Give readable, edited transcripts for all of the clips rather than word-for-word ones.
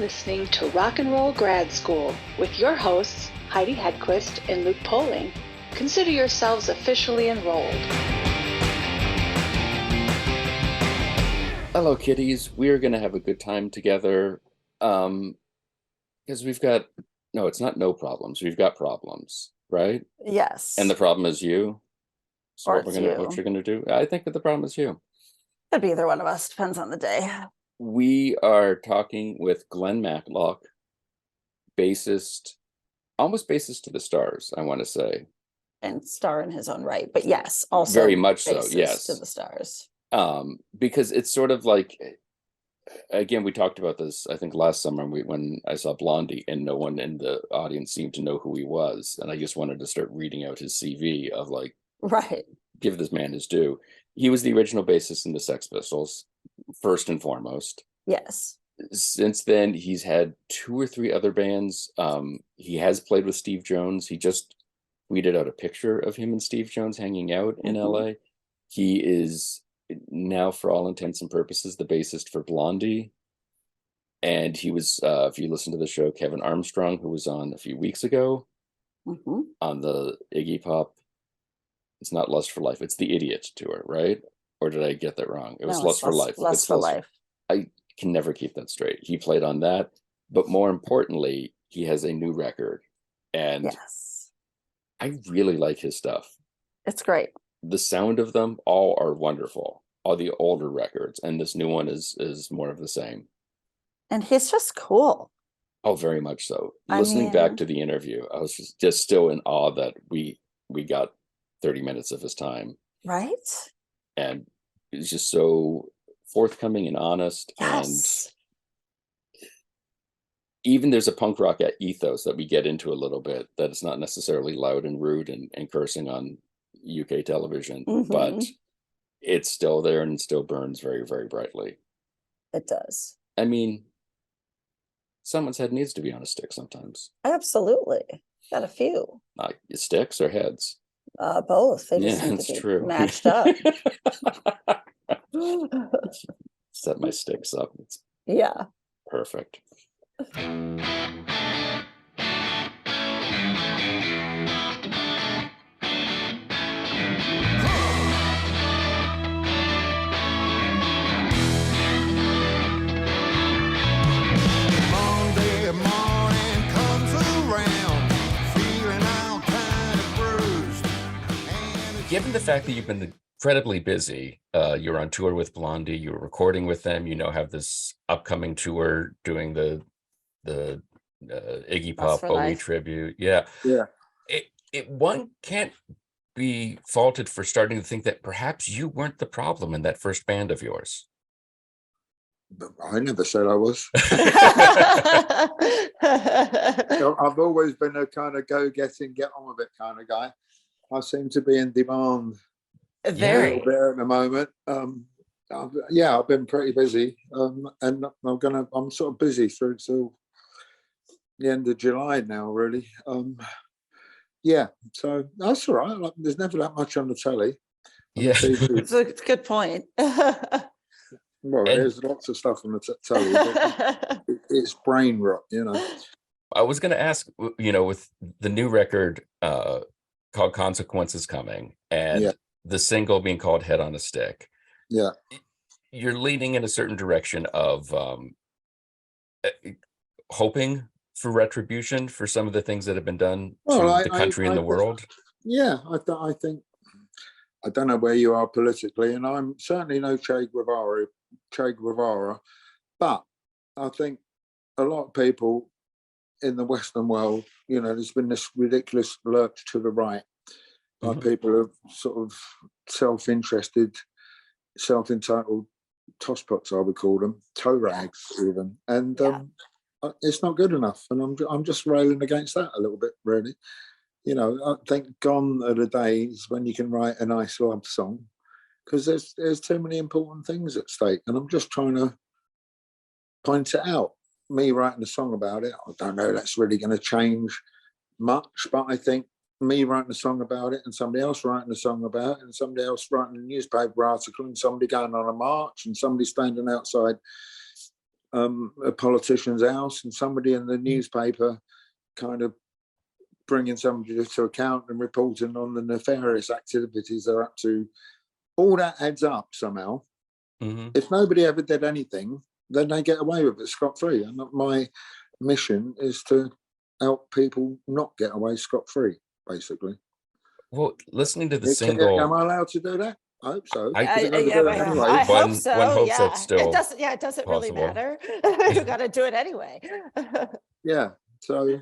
listening to Rock and Roll Grad School with your hosts, Heidi Hedquist and Luke Poling. Consider yourselves officially enrolled. Hello, kiddies. We're going to have a good time together because we've got, no, it's not no problems. We've got problems, right? Yes. And the problem is you. So Or what you're going to do? I think that the problem is you. Could be either one of us. Depends on the day. We are talking with Glen Matlock, bassist, almost bassist to the stars, I want to say. And star in his own right. But yes, also very much so, bassist yes. to the stars. Because it's sort of like, again, we talked about this, I think last summer when I saw Blondie and no one in the audience seemed to know who he was. And I just wanted to start reading out his CV of like, right, give this man his due. He was the original bassist in the Sex Pistols, first and foremost. Yes. Since then, he's had 2 or 3 other bands. He has played with Steve Jones. He just tweeted out a picture of him and Steve Jones hanging out in LA. He is now, for all intents and purposes, the bassist for Blondie. And he was, if you listen to the show, Kevin Armstrong, who was on a few weeks ago on the Iggy Pop. It's not Lust for Life. It's the Idiot tour, right? Or did I get that wrong? It was Lust for Life. Lust for Life. I can never keep that straight. He played on that. But more importantly, he has a new record. And yes, I really like his stuff. It's great. The sound of them all are wonderful. All the older records. And this new one is more of the same. And he's just cool. Oh, very much so. Listening back to the interview, I was just still in awe that we got 30 minutes of his time. Right. And it's just so forthcoming and honest. Yes. And even there's a punk rock ethos that we get into a little bit, that it's not necessarily loud and rude and cursing on UK television, but it's still there and still burns very, very brightly. It does. I mean, someone's head needs to be on a stick sometimes. Absolutely. Got a few. Sticks or heads? Both. They just need to be true. Matched up. Set my sticks up. It's perfect. Given the fact that you've been incredibly busy, you're on tour with Blondie, you're recording with them, have this upcoming tour doing the Iggy Pop Bowie tribute. Yeah. One can't be faulted for starting to think that perhaps you weren't the problem in that first band of yours. I never said I was. I've always been a kind of go-getting, get on with it kind of guy. I seem to be in demand a little bit at the moment. I've been pretty busy, and I'm sort of busy through till the end of July now, really. So that's all right. Like, there's never that much on the telly. It's a good point. Well, there's lots of stuff on the telly, but it's brain rot, I was going to ask, with the new record called Consequences coming, and the single being called Head on a Stick. Yeah. You're leaning in a certain direction of hoping for retribution for some of the things that have been done to the country and the world. I think, I don't know where you are politically, and I'm certainly no Che Guevara, but I think a lot of people in the Western world, there's been this ridiculous lurch to the right by people who are sort of self-interested, self-entitled tosspots, I would call them, toe rags even, and it's not good enough. And I'm just railing against that a little bit, really. I think gone are the days when you can write a nice love song, because there's too many important things at stake, and I'm just trying to point it out. Me writing a song about it, I don't know that's really going to change much, but I think me writing a song about it and somebody else writing a song about it and somebody else writing a newspaper article and somebody going on a march and somebody standing outside a politician's house and somebody in the newspaper kind of bringing somebody to account and reporting on the nefarious activities they're up to. All that adds up somehow. If nobody ever did anything, then they get away with it scot-free. And my mission is to help people not get away scot-free, basically. Well, listening to the single, am I allowed to do that? I hope so. I hope so. One hopes Yeah, that's still it doesn't really possible. matter. You got to do it anyway. Yeah. So,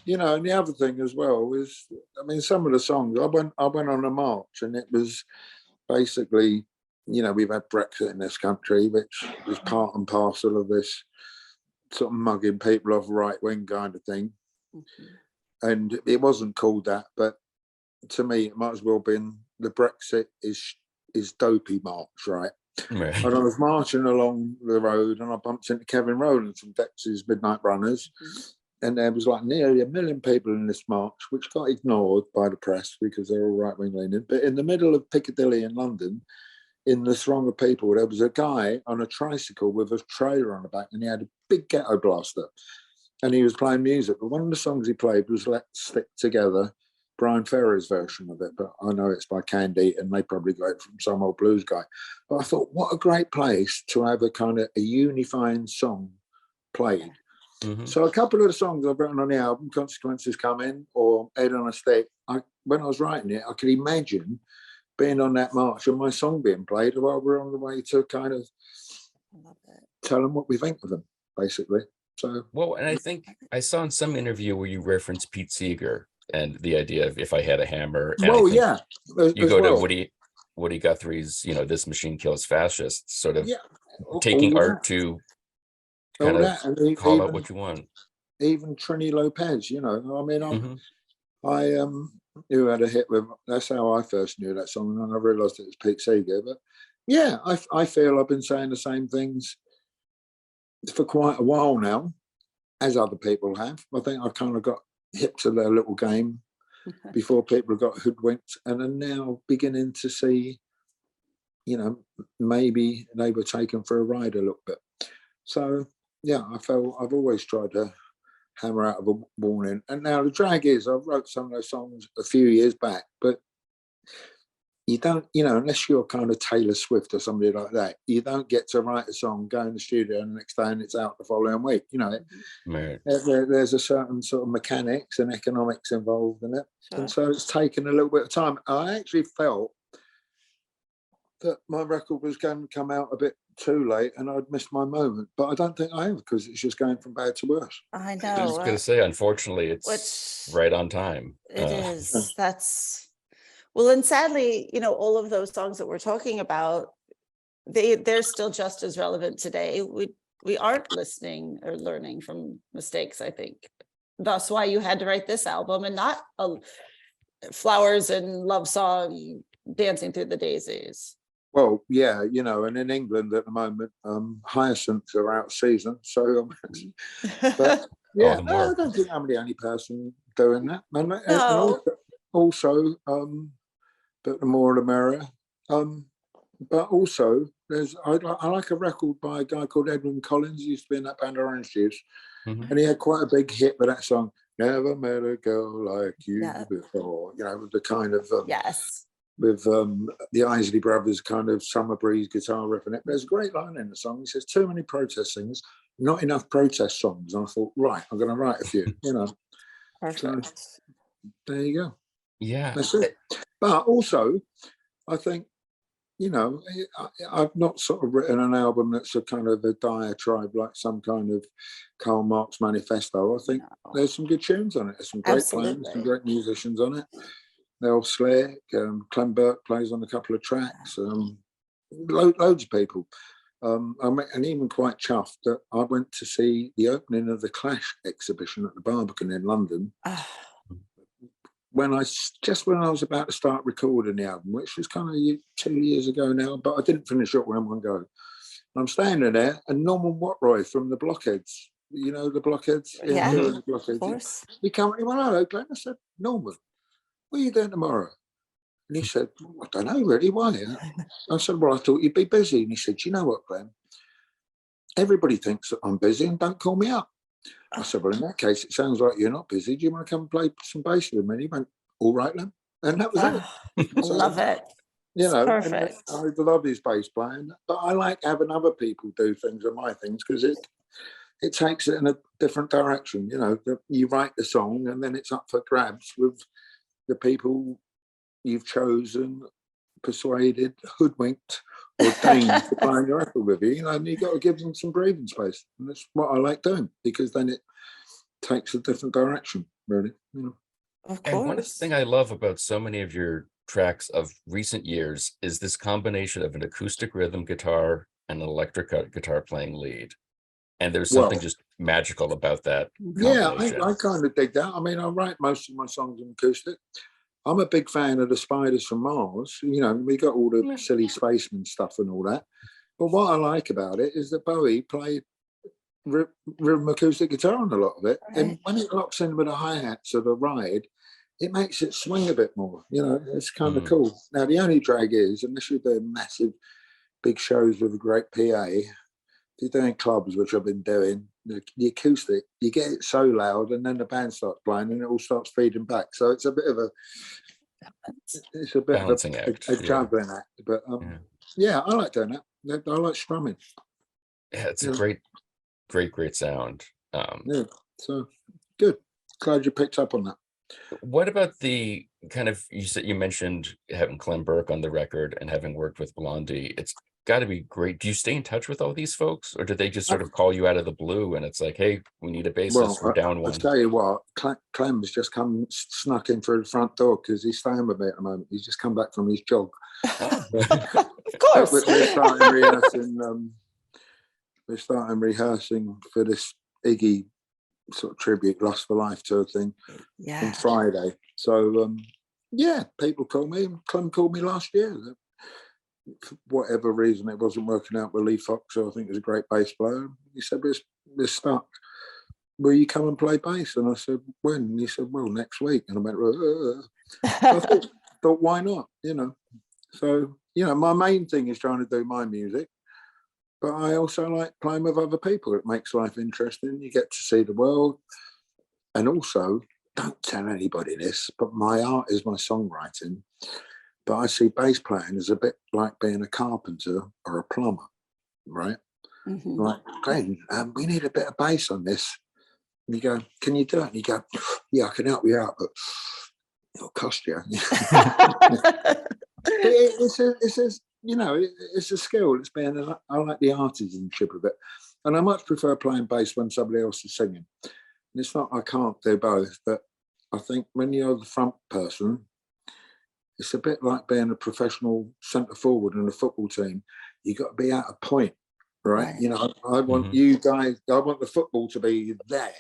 you know, and the other thing as well is, I mean, some of the songs I went on a march, and it was basically, you know, we've had Brexit in this country, which is part and parcel of this sort of mugging people off right wing kind of thing. And it wasn't called that, but to me, it might as well have been the Brexit is dopey march, right? Right. And I was marching along the road and I bumped into Kevin Rowland from Dex's Midnight Runners. And there was like nearly 1 million people in this march, which got ignored by the press because they're all right-wing leaning. But in the middle of Piccadilly in London, in the throng of people, there was a guy on a tricycle with a trailer on the back, and he had a big ghetto blaster. And he was playing music. But one of the songs he played was Let's Stick Together, Brian Ferry's version of it. But I know it's by Candy, and they probably got it from some old blues guy. But I thought, what a great place to have a kind of a unifying song played. So a couple of the songs I've written on the album, Consequences Coming or Head on a Stick, when I was writing it, I could imagine being on that march and my song being played while we're on the way to kind of tell them what we think of them, basically. So, well, and I think I saw in some interview where you referenced Pete Seeger and the idea of if I had a hammer. And well, yeah. You go to Woody Guthrie's, you know, This Machine Kills Fascists, sort of taking art to kind of call out what you want. Even Trini Lopez, you know, I mean, I who had a hit with, that's how I first knew that song, and I realised it was Pete Seeger. But yeah, I feel I've been saying the same things for quite a while now, as other people have. I think I've kind of got hip to their little game before people got hoodwinked, and are now beginning to see, you know, maybe they were taken for a ride a little bit. So yeah, I felt I've always tried to hammer out of a warning. And now the drag is, I wrote some of those songs a few years back, but you don't, you know, unless you're kind of Taylor Swift or somebody like that, you don't get to write a song, go in the studio, and the next day and it's out the following week. You know, there's a certain sort of mechanics and economics involved in it. Sure. And so it's taken a little bit of time. I actually felt that my record was going to come out a bit too late and I'd missed my moment, but I don't think I have, because it's just going from bad to worse. I know. I was going to say, unfortunately, it's right on time. It is. That's well, and sadly, you know, all of those songs that we're talking about, they're still just as relevant today. We aren't listening or learning from mistakes, I think. That's why you had to write this album and not a Flowers and Love Song, Dancing Through the Daisies. Well, yeah, you know, and in England at the moment, hyacinths are out of season. So, but yeah, no, I don't think I'm the only person doing that. And also, but the more the merrier. But also, I like a record by a guy called Edwyn Collins. He used to be in that band Orange Juice, and he had quite a big hit with that song. Never met a girl like you before. You know, with the kind of with the Isley Brothers kind of Summer Breeze guitar riff in it. There's a great line in the song. He says, too many protest singers, not enough protest songs. And I thought, right, I'm going to write a few, you know. Perfect. So, there you go. Yeah. That's it. But also, I think, you know, I've not sort of written an album that's a kind of a diatribe, like some kind of Karl Marx manifesto. I think there's some good tunes on it. There's some great players, some great musicians on it. Nell Slick, Clem Burke plays on a couple of tracks, loads of people. And even quite chuffed that I went to see the opening of the Clash exhibition at the Barbican in London. When I was about to start recording the album, which was kind of 2 years ago now, but I didn't finish it in one go. And I'm standing there, and Norman Watroy from the Blockheads, you know, the Blockheads? Yeah, the Blockheads. Of course. He came and he went, hello, Glenn. I said, Norman, what are you doing tomorrow? And he said, I don't know really, why? I said, well, I thought you'd be busy. And he said, you know what, Glenn? everybody thinks that I'm busy and don't call me up. I said, well, in that case, it sounds like you're not busy. Do you want to come and play some bass with me? And he went, all right then. And that was it. I love it. You It's know, perfect. and I love his bass playing, but I like having other people do things of my things because it takes it in a different direction. You know, you write the song and then it's up for grabs with the people you've chosen, persuaded, hoodwinked, or deigned to play your record with you. You know, and you've got to give them some breathing space, and that's what I like doing because then it takes a different direction, really. You know. Of And one course. thing I love about so many of your tracks of recent years is this combination of an acoustic rhythm guitar and an electric guitar playing lead. And there's something Well, just magical about that yeah, combination. I kind of dig that. I mean, I write most of my songs in acoustic. I'm a big fan of the Spiders from Mars. You know, we got all the silly spaceman stuff and all that. But what I like about it is that Bowie played rhythm acoustic guitar on a lot of it. Right. And when it locks in with the hi-hats of a ride, it makes it swing a bit more. You know, it's kind of cool. Now, the only drag is, unless you're doing massive, big shows with a great PA, if you're doing clubs, which I've been doing, the acoustic, you get it so loud and then the band starts playing and it all starts feeding back. So it's a bit of a Balancing act. a juggling act. But yeah, I like doing that. I like strumming. Yeah, it's a great sound. Yeah, so good. Glad you picked up on that. What about the kind of, you mentioned having Clem Burke on the record and having worked with Blondie. It's got to be great. Do you stay in touch with all these folks, or do they just sort of call you out of the blue and it's like, hey, we need a bassist, we're down one? I'll tell you what, Clem's just snuck in through the front door because he's staying with me at the moment. He's just come back from his jog. Of course. We're starting rehearsing. We're starting rehearsing for this Iggy sort of tribute Lust for Life tour thing on Friday. So yeah, people call me. Clem called me last year. For whatever reason, it wasn't working out with Lee Fox, who I think is a great bass player. He said, we're stuck. Will you come and play bass? And I said, when? And he said, well, next week. And I went, so I thought, why not? You know. So, you know, my main thing is trying to do my music, but I also like playing with other people. It makes life interesting. You get to see the world. And also, don't tell anybody this, but my art is my songwriting. But I see bass playing as a bit like being a carpenter or a plumber, right? Mm-hmm. Like, Glenn, we need a bit of bass on this. And you go, can you do it? And you go, yeah, I can help you out, but it'll cost you. It's a skill. It's I like the artisanship of it. And I much prefer playing bass when somebody else is singing. And it's not I can't do both, but I think when you're the front person, it's a bit like being a professional centre forward in a football team. You got to be at a point, right? You know, I want you guys, I want the football to be there,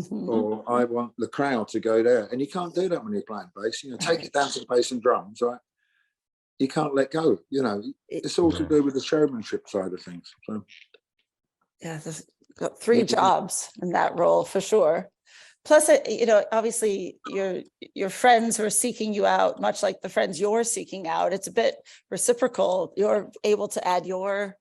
or I want the crowd to go there. And you can't do that when you're playing bass. You know, take it down to the bass and drums, right? You can't let go. You know, it's all to do with the showmanship side of things. So, yeah, there's got three jobs in that role for sure. Plus, you know, obviously your friends who are seeking you out, much like the friends you're seeking out, it's a bit reciprocal. You're able to add your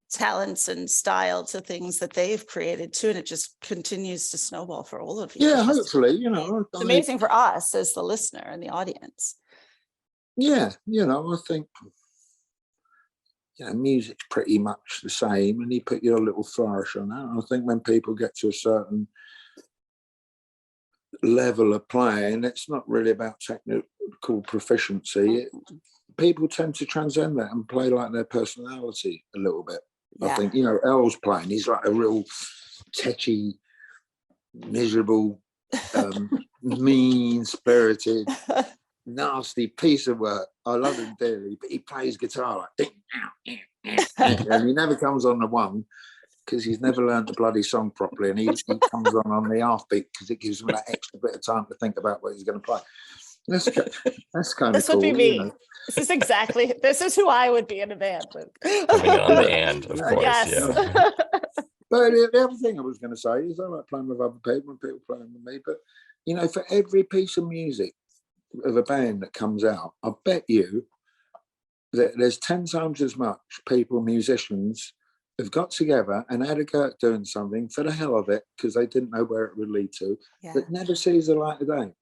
talents and style to things that they've created too, and it just continues to snowball for all of you. Yeah, hopefully, you know. It's amazing for us as the listener and the audience. Yeah, you know, I think, you know, music's pretty much the same, and you put your little flourish on that. And I think when people get to a certain level of playing, it's not really about technical proficiency. People tend to transcend that and play like their personality a little bit. I think, you know, Earl's playing, he's like a real tetchy, miserable, mean-spirited, nasty piece of work. I love him dearly, but he plays guitar like and he never comes on the one because he's never learned the bloody song properly, and he comes on the half beat because it gives him that extra bit of time to think about what he's going to play. That's kind of cool. This would be me. You know? This is who I would be in a band with. Coming on the end, of course. Yes. Yeah. But the other thing I was going to say is I like playing with other people and people playing with me. But, you know, for every piece of music of a band that comes out, I bet you that there's 10 times as much musicians have got together and had a go at doing something for the hell of it because they didn't know where it would lead to, Yeah. that never sees the light of day.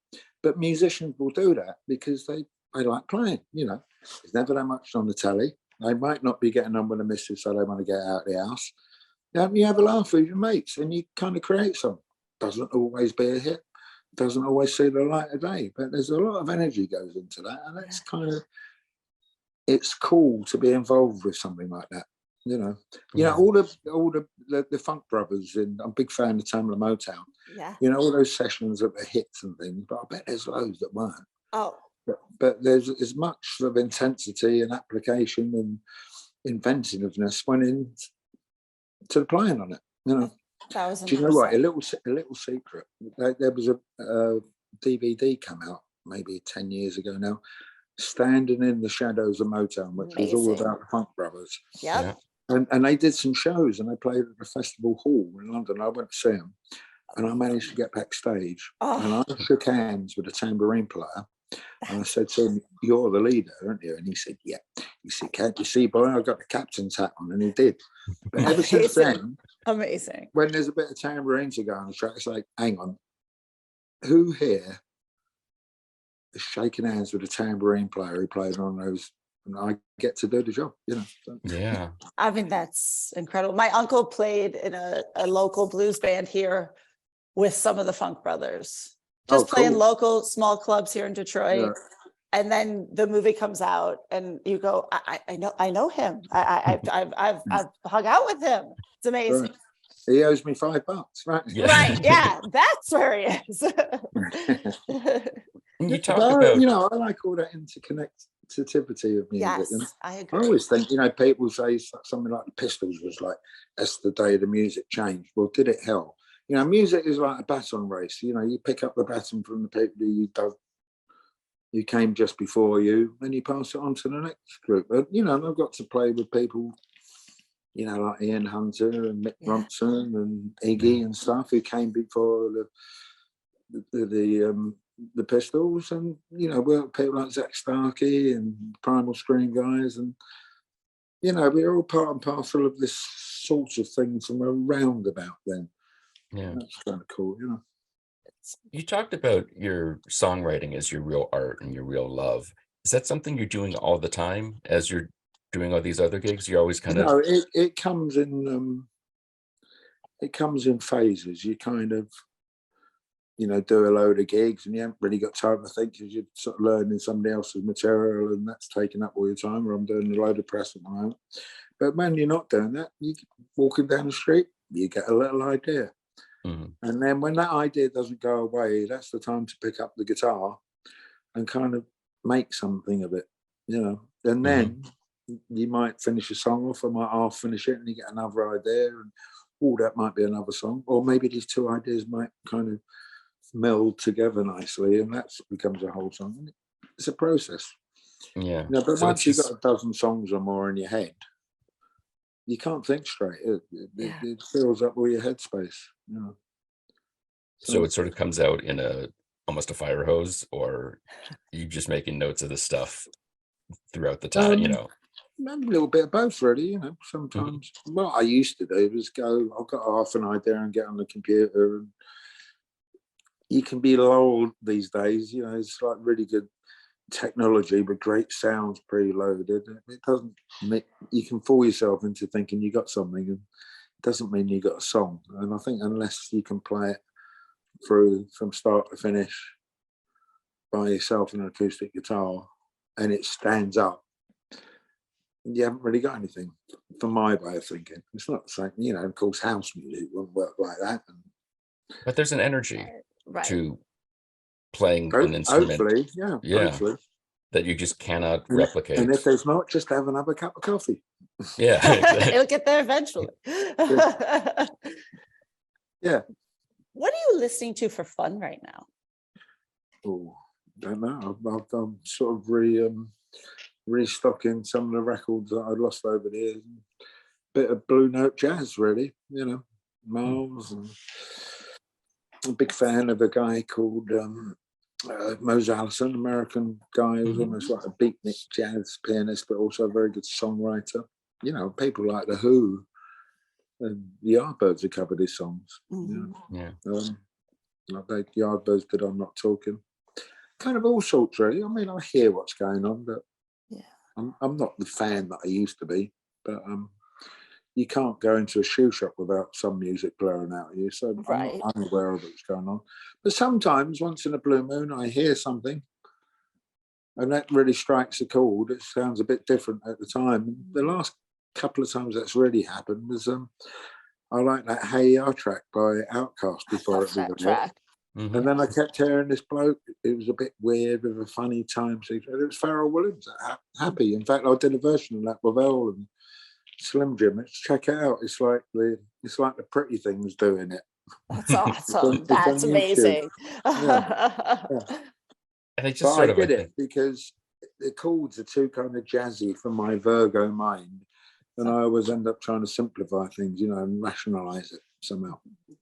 But musicians will do that because they like playing, you know. There's never that much on the telly. They might not be getting on with the missus, so they want to get out of the house. You have a laugh with your mates and you kind of create something. Doesn't always be a hit, doesn't always see the light of day, but there's a lot of energy goes into that, and that's kind of, it's cool to be involved with something like that. You know, all the Funk Brothers, and I'm a big fan of Tamla Motown. Yeah. You know, all those sessions that were hits and things, but I bet there's loads that weren't. Oh. But there's as much sort of intensity and application and inventiveness went into the playing on it. You know, 1,000%. do you know what? A little secret. There was a DVD come out maybe 10 years ago now, Standing in the Shadows of Motown, which was all about the Funk Brothers. Yep. Yeah. And they did some shows and they played at the Festival Hall in London. I went to see them and I managed to get backstage and I shook hands with a tambourine player and I said to him, "You're the leader, aren't you?" And he said, "Yeah." He said, "Can't you see, boy, I got the captain's hat on," and he did. But ever since then, amazing. when there's a bit of tambourine to go on the track, it's like, hang on, who here is shaking hands with a tambourine player who played on those? And I get to do the job, you know. So. Yeah. I mean, that's incredible. My uncle played in a local blues band here with some of the Funk Brothers, just playing local small clubs here in Detroit. Yeah. And then the movie comes out and you go, I know him. I've hung out with him. It's amazing. Right. He owes me $5, right? Yeah. Right. Yeah, that's where he is. You talk about, you know, I like all that interconnectivity of music. Yes, and I agree. I always think, you know, people say something like the Pistols was like, that's the day the music changed. Well, did it help? You know, music is like a baton race. You know, you pick up the baton from the people you came just before you, and you pass it on to the next group. But, you know, and I've got to play with people, you know, like Ian Hunter and Mick Ronson and Iggy and stuff who came before the Pistols, and, you know, we're people like Zach Starkey and Primal Scream guys, and, you know, we're all part and parcel of this sort of thing from around about then. Yeah, that's kind of cool, you know. You talked about your songwriting as your real art and your real love. Is that something you're doing all the time as you're doing all these other gigs? You're always kind of... No, it comes in phases. You kind of, you know, do a load of gigs and you haven't really got time to think because you're sort of learning somebody else's material and that's taking up all your time, or I'm doing a load of press at the moment. But when you're not doing that, you walking down the street, you get a little idea. Mm-hmm. And then when that idea doesn't go away, that's the time to pick up the guitar and kind of make something of it, you know. And then you might finish a song off, or might half finish it and you get another idea, and that might be another song. Or maybe these two ideas might kind of meld together nicely and that becomes a whole song. It's a process. Yeah. You know, but once you've got a dozen songs or more in your head, you can't think straight. It fills up all your headspace, you know. So it sort of comes out in almost a fire hose, or you just making notes of the stuff throughout the time, you know? A little bit of both, really, you know. Sometimes what I used to do was I've got half an idea and get on the computer, and you can be lulled these days, you know. It's like really good technology with great sounds preloaded. It doesn't make, you can fool yourself into thinking you got something, and it doesn't mean you got a song. And I think unless you can play it through from start to finish by yourself on an acoustic guitar and it stands up, you haven't really got anything, from my way of thinking. It's not the same, you know. Of course, house music wouldn't work like that. But there's an energy to playing an instrument. Hopefully, hopefully. That you just cannot replicate. And if there's not, just have another cup of coffee. Yeah, exactly. It'll get there eventually. Yeah. What are you listening to for fun right now? Oh, don't know. I'm sort of restocking some of the records that I lost over the years. Bit of Blue Note jazz, really. You know, Miles. And I'm a big fan of a guy called Mose Allison, American guy who's almost like a beatnik jazz pianist, but also a very good songwriter. You know, people like The Who And the Yardbirds have covered his songs. Mhm. Yeah. Like the Yardbirds did I'm Not Talking. Kind of all sorts, really. I mean, I hear what's going on, but Yeah. I'm not the fan that I used to be. But you can't go into a shoe shop without some music blaring out at you. So Right. I'm not unaware of what's going on. But sometimes, once in a blue moon, I hear something, and that really strikes a chord. It sounds a bit different at the time. The last couple of times that's really happened was I like that Hey Ya track by Outkast before Love it that was a hit. track. Mhm. And then I kept hearing this bloke. It was a bit weird with a funny time signature. It was Pharrell Williams at Happy. In fact, I did a version of that with Elle and Slim Jim. Check it out. It's like the Pretty Things doing it. That's awesome. It's on That's YouTube. amazing. Yeah. And I just But sort I of did I it think, because the chords are too kind of jazzy for my Virgo mind. And I always end up trying to simplify things, and rationalize it somehow. it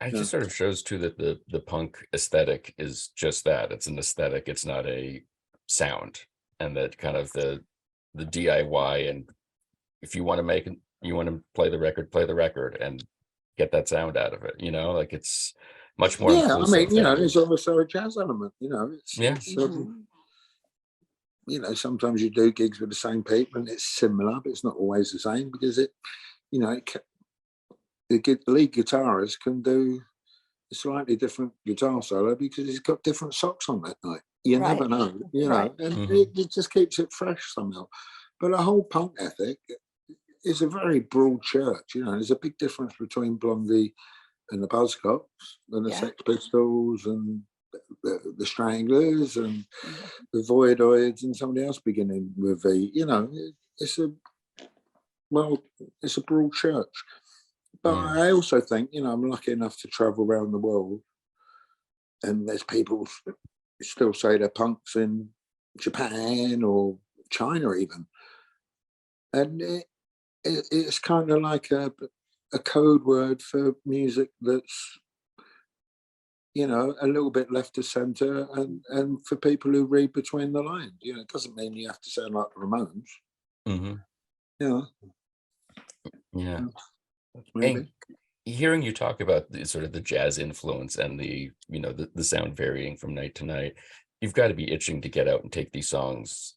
Yeah. just sort of shows too that the punk aesthetic is just that. It's an aesthetic. It's not a sound. And that kind of the DIY, and if you want to play the record and get that sound out of it, like it's much more Yeah, I inclusive mean, than- there's also a jazz element, Yeah. Sometimes you do gigs with the same people and it's similar, but it's not always the same because the lead guitarist can do a slightly different guitar solo because he's got different socks on that night. You never know, Right. and Mhm. it just keeps it fresh somehow. But the whole punk ethic is a very broad church, there's a big difference between Blondie and the Buzzcocks and the Yeah. Sex Pistols and the Stranglers and the Voidoids and somebody else beginning with V. It's a broad church. But Yeah. I also think, I'm lucky enough to travel around the world, and there's people who still say they're punks in Japan or China even, and it's kind of like a code word for music that's a little bit left of center, and for people who read between the lines. It doesn't mean you have to sound like the Ramones. Mhm. Yeah, Yeah. maybe. And hearing you talk about the sort of the jazz influence and the the sound varying from night to night, you've got to be itching to get out and take these songs.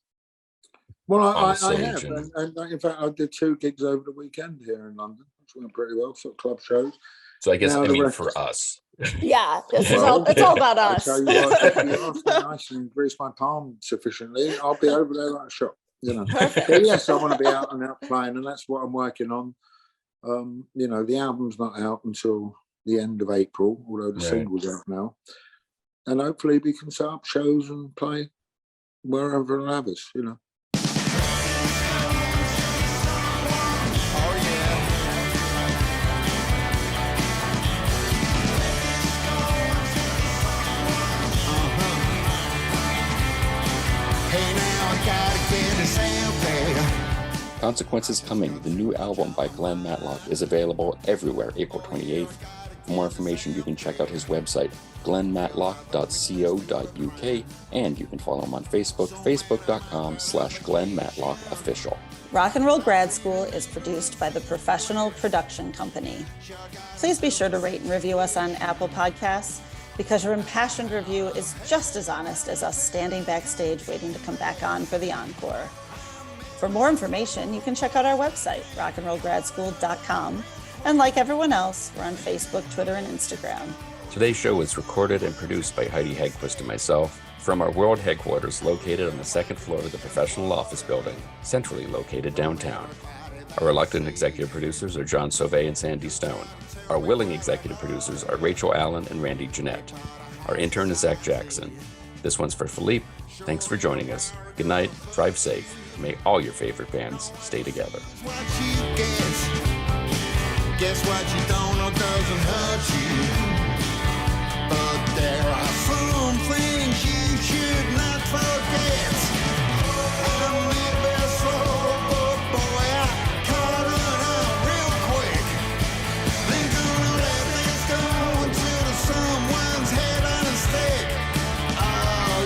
Well, on I the stage have, and in fact, I did 2 gigs over the weekend here in London, which went pretty well, sort of club shows. So I guess Now the rest- for us. Yeah, this is Well, it's all about I us. tell you what, if you ask me nicely and grease my palm sufficiently, I'll be over there like a shot. Perfect. But yes, I want to be out and out playing, and that's what I'm working on. The album's not out until the end of April, although the Right. single's out now. And hopefully we can set up shows and play wherever it'll have us, Consequences Coming, the new album by Glen Matlock, is available everywhere April 28th. For more information, you can check out his website, glenmatlock.co.uk, and you can follow him on Facebook, facebook.com/GlenMatlockOfficial. Rock and Roll Grad School is produced by the Professional Production Company. Please be sure to rate and review us on Apple Podcasts, because your impassioned review is just as honest as us standing backstage waiting to come back on for the encore. For more information, you can check out our website, rockandrollgradschool.com. And like everyone else, we're on Facebook, Twitter, and Instagram. Today's show was recorded and produced by Heidi Hegquist and myself from our world headquarters located on the 2nd floor of the professional office building, centrally located downtown. Our reluctant executive producers are John Sauvé and Sandy Stone. Our willing executive producers are Rachel Allen and Randy Jeanette. Our intern is Zach Jackson. This one's for Philippe. Thanks for joining us. Good night, drive safe. May all your favorite bands stay together. Guess what you don't know doesn't hurt you. But there are some things you should not forget. I'm maybe slow, but boy, I caught it out real quick. Then gonna let this go until someone's head on a stick. Oh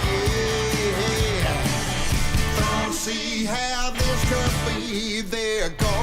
yeah, don't see how this could be. They're going